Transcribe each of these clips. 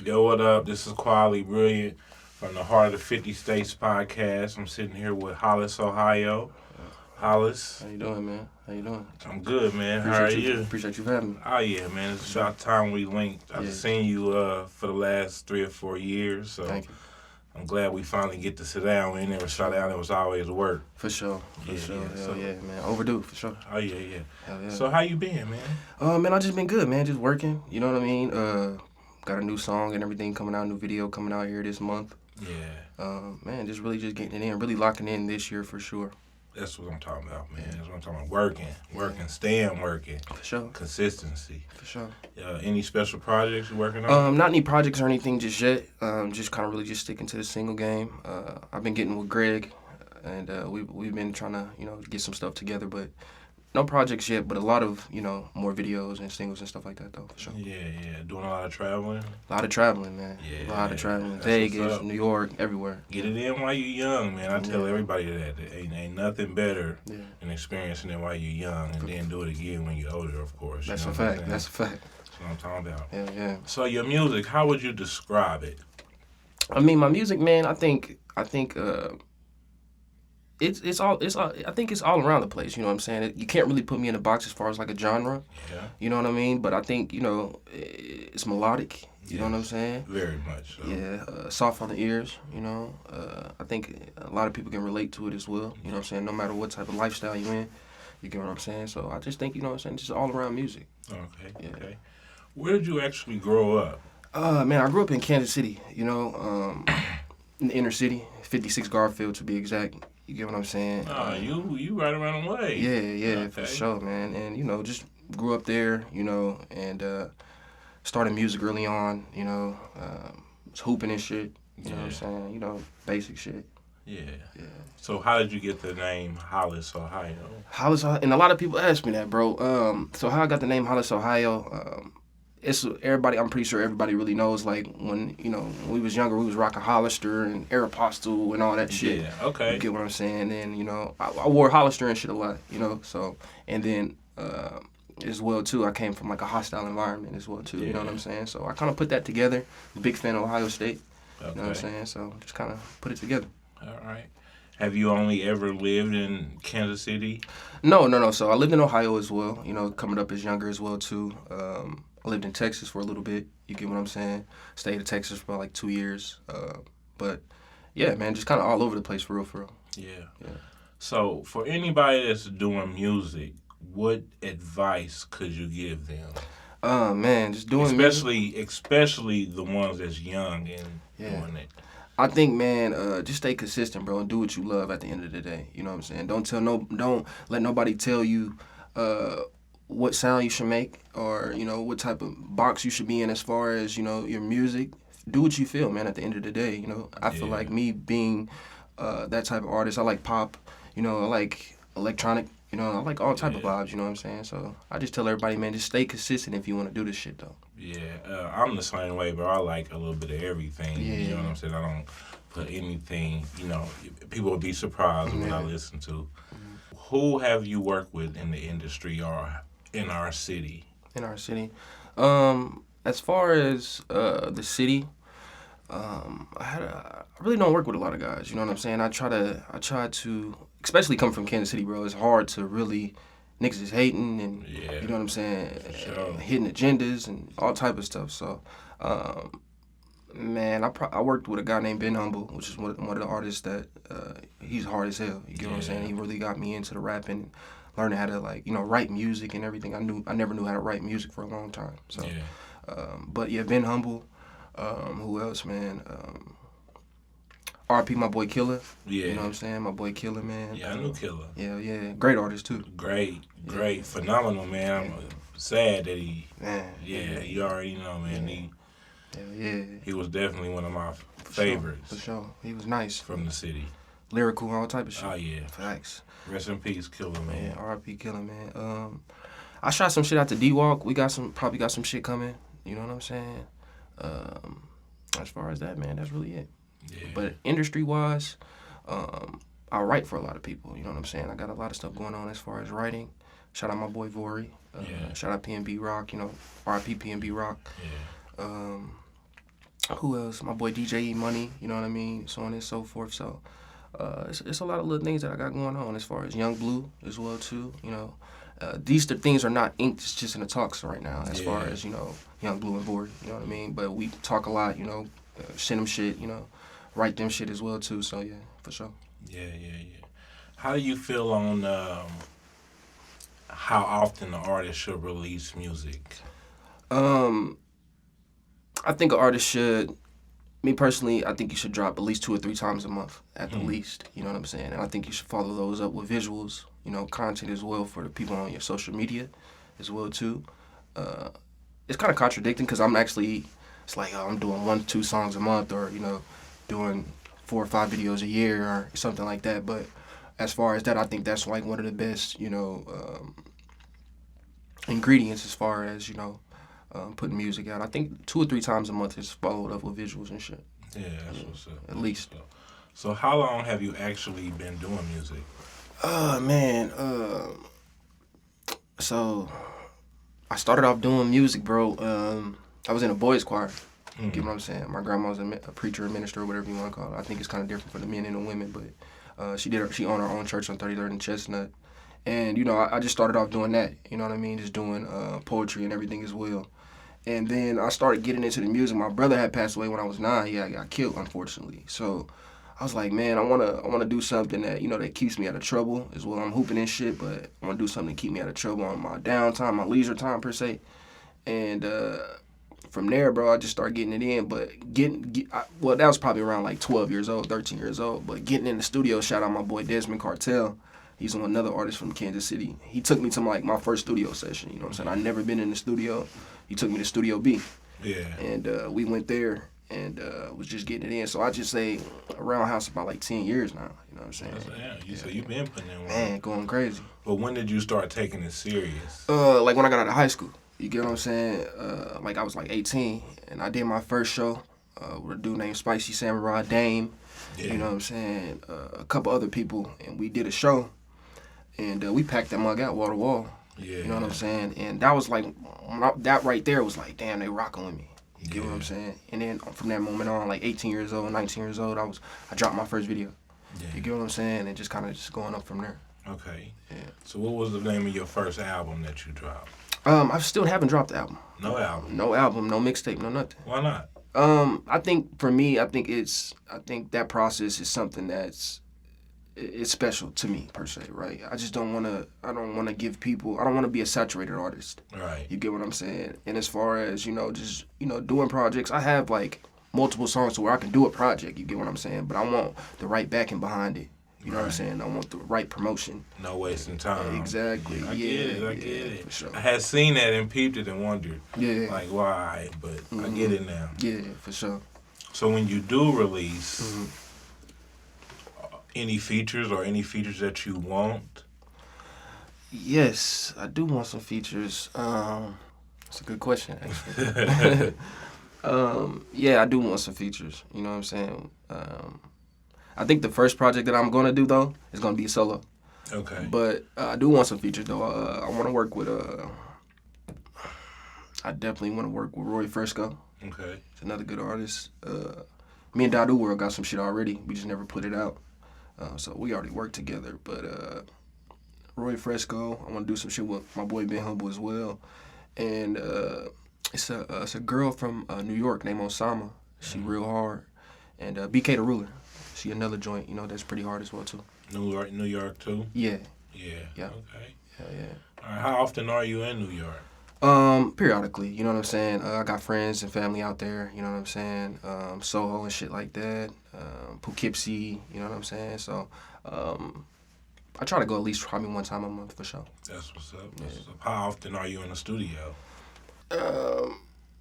Yo, what up? This is Quality Brilliant from the Heart of the 50 States podcast. I'm sitting here with Hollisohio. Hollis, How you doing, man? How you doing? I'm good, man. How are you? Appreciate you for having me. Oh, yeah, man. It's about time we linked. I've Yeah. seen you for the last 3 or 4 years, so Thank you. I'm glad we finally get to sit down. We ain't never sat down. It was always work. For sure. For Yeah, sure. yeah, Hell so- yeah, man. Overdue, for sure. Oh, yeah, yeah. Hell yeah. So how you been, man? Man, I just been good, man. Just working. You know what I mean? Got a new song and everything coming out, new video coming out here this month. Yeah. Man, just really just getting it in, really locking in this year for sure. That's what I'm talking about, man. That's what I'm talking about. Working, staying working. For sure. Consistency. For sure. Any special projects you working on? Not any projects or anything just yet. Just kind of really just sticking to the single game. I've been getting with Greg, and we've been trying to get some stuff together, but no projects yet. But a lot of more videos and singles and stuff like that though, for sure. Yeah. Doing a lot of traveling. A lot of traveling, man. Yeah. A lot of traveling. That's Vegas, what's up. New York, everywhere. Get it in while you're young, man. I tell Yeah. everybody that. Ain't nothing better Yeah. than experiencing it while you're young, and then do it again when you're older, of course. That's you a know what I'm fact. saying? That's a fact. That's what I'm talking about. Yeah. So your music, how would you describe it? I mean, my music, man. I think it's all. I think it's all around the place. You know what I'm saying? You can't really put me in a box as far as like a genre. Yeah. You know what I mean? But I think it's melodic. You know what I'm saying? Very much so. Yeah, soft on the ears, I think a lot of people can relate to it as well, you know what I'm saying? No matter what type of lifestyle you're in, you get what I'm saying? So I just think, just all around music. Okay. Yeah. Okay. Where did you actually grow up? Man, I grew up in Kansas City, in the inner city, 56 Garfield to be exact. You get what I'm saying? Oh, you right around the way. Yeah, for Okay. sure, man. And, just grew up there, and started music early on, was hooping and shit, you know what I'm saying? Basic shit. Yeah. Yeah. So how did you get the name Hollisohio? Hollisohio, and a lot of people ask me that, bro. So how I got the name Hollisohio, it's everybody. I'm pretty sure everybody really knows. Like when we was younger, we was rocking Hollister and Aeropostale and all that shit. Yeah. Okay. You get what I'm saying? And I wore Hollister and shit a lot. So and then as well too, I came from like a hostile environment as well too. You know what I'm saying? So I kind of put that together. Big fan of Ohio State. Okay. You know what I'm saying? So just kind of put it together. All right. Have you only ever lived in Kansas City? No. So I lived in Ohio as well, coming up as younger as well, too. I lived in Texas for a little bit, you get what I'm saying? Stayed in Texas for about like 2 years. But, yeah, man, just kind of all over the place, for real. Yeah. Yeah. So for anybody that's doing music, what advice could you give them? Man, just doing music. Especially the ones that's young and doing it. I think, man, just stay consistent, bro, and do what you love at the end of the day. You know what I'm saying? Don't let nobody tell you what sound you should make or what type of box you should be in as far as your music. Do what you feel, man. At the end of the day, I feel like me being that type of artist. I like pop. I like electronic. I like all type of vibes. You know what I'm saying? So I just tell everybody, man, just stay consistent if you want to do this shit, though. Yeah, I'm the same way, bro. I like a little bit of everything. Yeah. You know what I'm saying? I don't put anything, people will be surprised when I listen to. Mm-hmm. Who have you worked with in the industry or in our city? In our city. As far as the city, I really don't work with a lot of guys. You know what I'm saying? I try to, especially coming from Kansas City, bro. It's hard to really. Niggas is hating and you know what I'm saying, sure. Hitting agendas and all type of stuff. So, man, I worked with a guy named Ben Humble, which is one of the artists that he's hard as hell. You get what I'm saying? He really got me into the rapping, learning how to write music and everything. I never knew how to write music for a long time. So, but yeah, Ben Humble. Who else, man? RP, my boy Killer. Yeah. You know what I'm saying? My boy Killer, man. Yeah, I knew Killer. Yeah. Great artist, too. Great. Phenomenal, man. I'm sad that he... Man. You already know, man. Yeah. He was definitely one of my favorites. For sure. He was nice. From the city. Lyrical, all type of shit. Oh, yeah. Facts. Rest in peace, Killer, man. Yeah, RP Killer, man. I shot some shit out to D-Walk. We probably got some shit coming. You know what I'm saying? As far as that, man, that's really it. Yeah. But industry-wise, I write for a lot of people. You know what I'm saying? I got a lot of stuff going on as far as writing. Shout out my boy Vori. Shout out PNB Rock. RIP PNB Rock. Yeah. who else? My boy DJ E Money, you know what I mean? So on and so forth. So it's a lot of little things that I got going on as far as Young Blue as well too. You know, these things are not inked. It's just in the talks right now as far as Young Blue and Board. You know what I mean? But we talk a lot. You know, send them shit. You know, write them shit as well too. So yeah, for sure. Yeah. How do you feel on how often the artist should release music? I think an artist should. Me personally, I think you should drop at least 2 or 3 times a month at the least. You know what I'm saying? And I think you should follow those up with visuals, you know, content as well for the people on your social media as well too. It's kind of contradicting because it's like I'm doing 1-2 songs a month or, you know, doing 4 or 5 videos a year or something like that. But as far as that, I think that's like one of the best, you know, ingredients as far as, you know, putting music out. I think 2 or 3 times a month is followed up with visuals and shit. Yeah, that's what's up. At least. So how long have you actually been doing music? Man. So I started off doing music, bro. I was in a boys' choir. You get what I'm saying? My grandma was a preacher, a minister, or whatever you want to call it. I think it's kind of different for the men and the women, but she owned her own church on 33rd and Chestnut. And, you know, I just started off doing that, you know what I mean? Just doing poetry and everything as well. And then I started getting into the music. My brother had passed away when I was 9. He got killed, unfortunately. So I was like, man, I wanna do something that, you know, that keeps me out of trouble as well. I'm hooping and shit, but I wanna do something to keep me out of trouble on my downtime, my leisure time per se. And from there, bro, I just started getting it in. But that was probably around like 12 years old, 13 years old. But getting in the studio, shout out my boy Desmond Cartel. He's another artist from Kansas City. He took me to like my first studio session, you know what I'm saying? I never been in the studio. He took me to Studio B. Yeah. And we went there and was just getting it in. So I just say around house about like 10 years now, you know what I'm saying? So you've been putting in work. Man, going crazy. But when did you start taking it serious? Like when I got out of high school. You get what I'm saying? Like I was like 18 and I did my first show with a dude named Spicy Samurai Dame. Yeah. You know what I'm saying? A couple other people, and we did a show. And we packed that mug out wall to wall. Yeah. You know what I'm saying? And that was like, that right there was like, damn, they rocking with me. You get what I'm saying? And then from that moment on, like 18 years old, 19 years old, I dropped my first video. Yeah. You get what I'm saying? And just kind of just going up from there. Okay. Yeah. So what was the name of your first album that you dropped? I still haven't dropped the album. No album? No album, no mixtape, no nothing. Why not? I think for me, I think that process is something it's special to me per se, right? I don't want to be a saturated artist. Right. You get what I'm saying? And as far as, you know, just, you know, doing projects, I have like multiple songs to where I can do a project, you get what I'm saying? But I want the right backing behind it. You know what I'm saying? I want the right promotion. No wasting time. Exactly. I get it. For sure. I had seen that and peeped it and wondered, like, why? But I get it now. Yeah, for sure. So when you do release, any features that you want? Yes, I do want some features. That's a good question, actually. Yeah, I do want some features. You know what I'm saying? I think the first project that I'm gonna do though is gonna be a solo. Okay. But I do want some features though. I want to work with. I definitely want to work with Roy Fresco. Okay. He's another good artist. Me and Dadu World got some shit already. We just never put it out. So we already worked together. But Roy Fresco, I want to do some shit with my boy Ben Humble as well. And it's a girl from New York named Osama. She real hard. And BK the Ruler. She another joint, you know, that's pretty hard as well too. New York too? Yeah. Yeah. Yeah. Okay. Yeah. All right, how often are you in New York? Periodically, you know what I'm saying? I got friends and family out there, you know what I'm saying? Soho and shit like that. Poughkeepsie, you know what I'm saying? So, I try to go at least probably 1 time a month for sure. That's what's up. How often are you in the studio?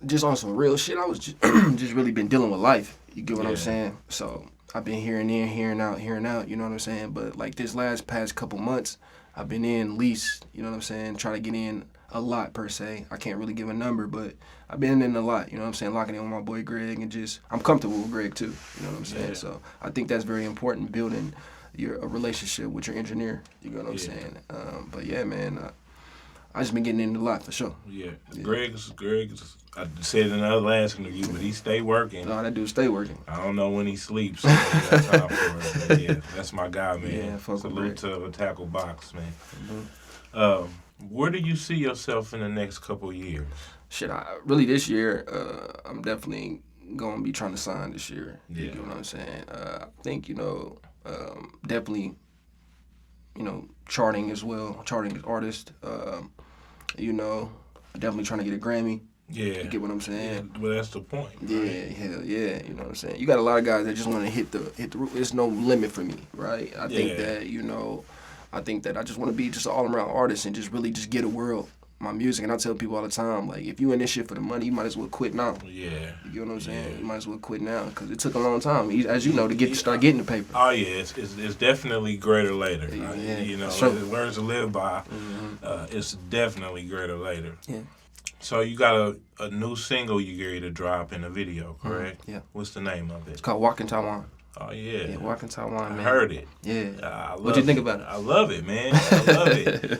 Just on some real shit. I was just really been dealing with life. You get what I'm saying? So I've been hearing in, hearing out, you know what I'm saying? But like this past couple months, I've been in at least, you know what I'm saying, trying to get in a lot per se. I can't really give a number, but I've been in a lot, you know what I'm saying, locking in with my boy Greg and just, I'm comfortable with Greg too, you know what I'm saying? So I think that's very important, building a relationship with your engineer, you know what I'm saying? But yeah, man, I just been getting into a lot for sure. Yeah. Greg's. I said in the last interview, but he stay working. No, that dude stay working. I don't know when he sleeps. So I got time for it. But yeah, that's my guy, man. Yeah, fuck with Salute Greg. to Tackle Box, man. Mm-hmm. Where do you see yourself in the next couple of years? Shit, really this year, I'm definitely gonna be trying to sign this year. Yeah. You know what I'm saying? I think, definitely, charting as well, charting as artist. Definitely trying to get a Grammy. Yeah. You get what I'm saying? Yeah, well, that's the point. Yeah, Right? hell yeah. You know what I'm saying? You got a lot of guys that just want to hit the roof. There's no limit for me, right? I think that I just want to be just an all-around artist and just really just get a world my music. And I tell people all the time, like, if you in this shit for the money, you might as well quit now. Yeah. You get what I'm saying? Yeah. You might as well quit now because it took a long time, as you know, to start getting the paper. Oh yeah, it's definitely greater later. Yeah, sure. Words to live by. Mm-hmm. It's definitely greater later. Yeah. So you got a new single you ready to drop in a video, correct? Yeah. What's the name of it? It's called Walk in Taiwan. Oh yeah. Yeah, Walk in Taiwan, I man. heard it. Yeah. What'd you think about it? I love it, man. I love it.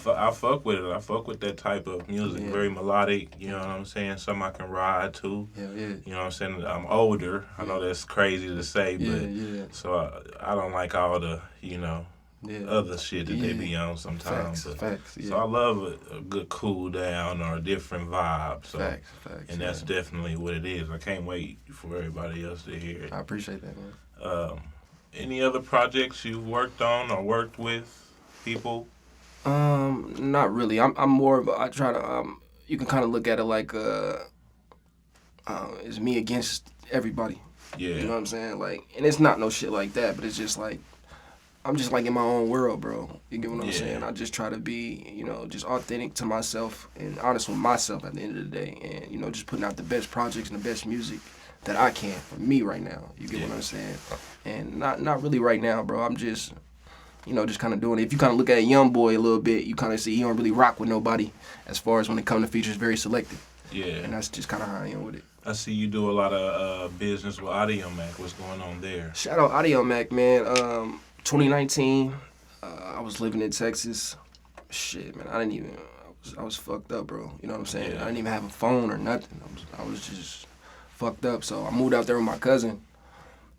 I fuck with it. I fuck with that type of music. Yeah. Very melodic. You know what I'm saying? Something I can ride to. Yeah. You know what I'm saying? I'm older. I know that's crazy to say, but Yeah. so I don't like all the other shit that they Yeah. be on sometimes. Facts. Yeah. So I love a good cool down or a different vibe. So Facts. and that's definitely what it is. I can't wait for everybody else to hear it. I appreciate that, man. Any other projects you've worked on or worked with people? Not really. I'm more of I try to you can kind of look at it like it's me against everybody. Yeah. You know what I'm saying? Like, and it's not no shit like that, but it's just like I'm just like in my own world, bro. You get what I'm saying? I just try to be, just authentic to myself and honest with myself at the end of the day, and just putting out the best projects and the best music that I can for me right now. You get what I'm saying? And not really right now, bro. I'm just just kind of doing it. If you kind of look at a young boy a little bit, you kind of see he don't really rock with nobody as far as when it comes to features, very selective. Yeah. And that's just kind of how I am with it. I see you do a lot of business with Audio Mac. What's going on there? Shout out Audio Mac, man. 2019, I was living in Texas. Shit, man, I was fucked up, bro. You know what I'm saying? Yeah. I didn't even have a phone or nothing. I was just fucked up. So I moved out there with my cousin.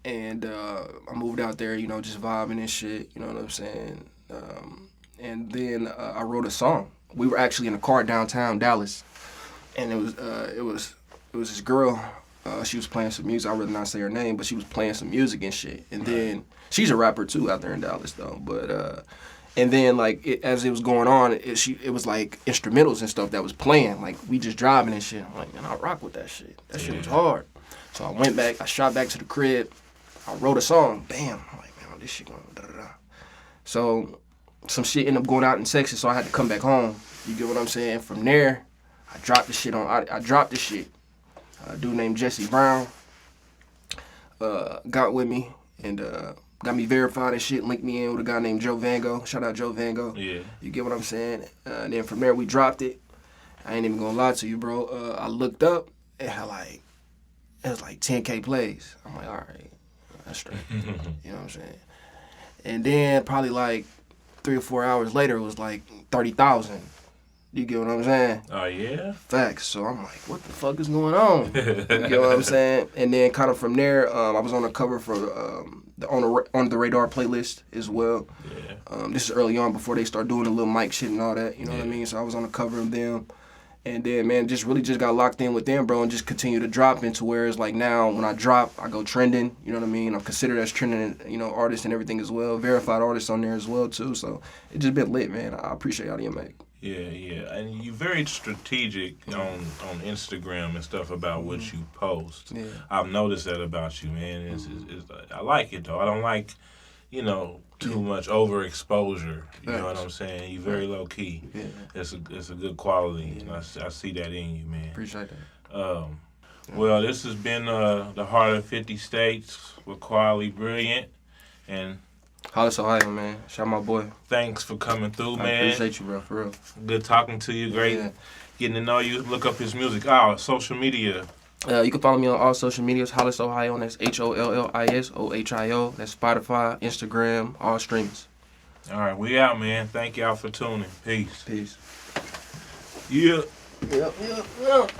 And I moved out there, just vibing and shit. You know what I'm saying? And then I wrote a song. We were actually in a car downtown Dallas. And it was this girl. She was playing some music. I'd rather not say her name, but she was playing some music and shit. And then she's a rapper too out there in Dallas though. But and then as it was going on, it was like instrumentals and stuff that was playing. Like we just driving and shit. I'm like, man, I rock with that shit. That shit was hard. So I went back. I shot back to the crib. I wrote a song. Bam. I'm like, man, this shit going da-da-da. So some shit ended up going out in Texas, so I had to come back home. You get what I'm saying? From there, I dropped the shit. A dude named Jesse Brown got with me and got me verified and shit, linked me in with a guy named Joe Vango. Shout out Joe Vango. Yeah. You get what I'm saying? And then from there, we dropped it. I ain't even gonna lie to you, bro. I looked up, it was like 10K plays. I'm like, all right, that's straight. You know what I'm saying? And then probably like 3 or 4 hours later, it was like 30,000. You get what I'm saying? Oh, yeah? Facts. So I'm like, what the fuck is going on? You get what I'm saying? And then kind of from there, I was on the cover for the On the Radar playlist as well. Yeah. This is early on before they start doing the little mic shit and all that. You know what I mean? So I was on the cover of them. And then, man, just got locked in with them, bro, and just continue to drop into where it's like now when I drop, I go trending. You know what I mean? I'm considered as trending, artist and everything as well. Verified artist on there as well, too. So it just been lit, man. I appreciate Audio Mac. Yeah, and you're very strategic on Instagram and stuff about what you post. Yeah. I've noticed that about you, man. It's, I like it though. I don't like, too much overexposure. You know what I'm saying? You're very low key. Yeah. It's a good quality, and I see that in you, man. Appreciate that. Well, this has been the Heart of 50 States with Quality Brilliant, and Hollisohio, man. Shout out my boy. thanks for coming through, man. I appreciate you, bro, for real. Good talking to you. Great getting to know you. Look up his music. Social media. You can follow me on all social medias, Hollisohio, and that's HOLLISOHIO. That's Spotify, Instagram, all streams. All right, we out, man. Thank y'all for tuning. Peace. Peace. Yeah. Yep, yep, yep.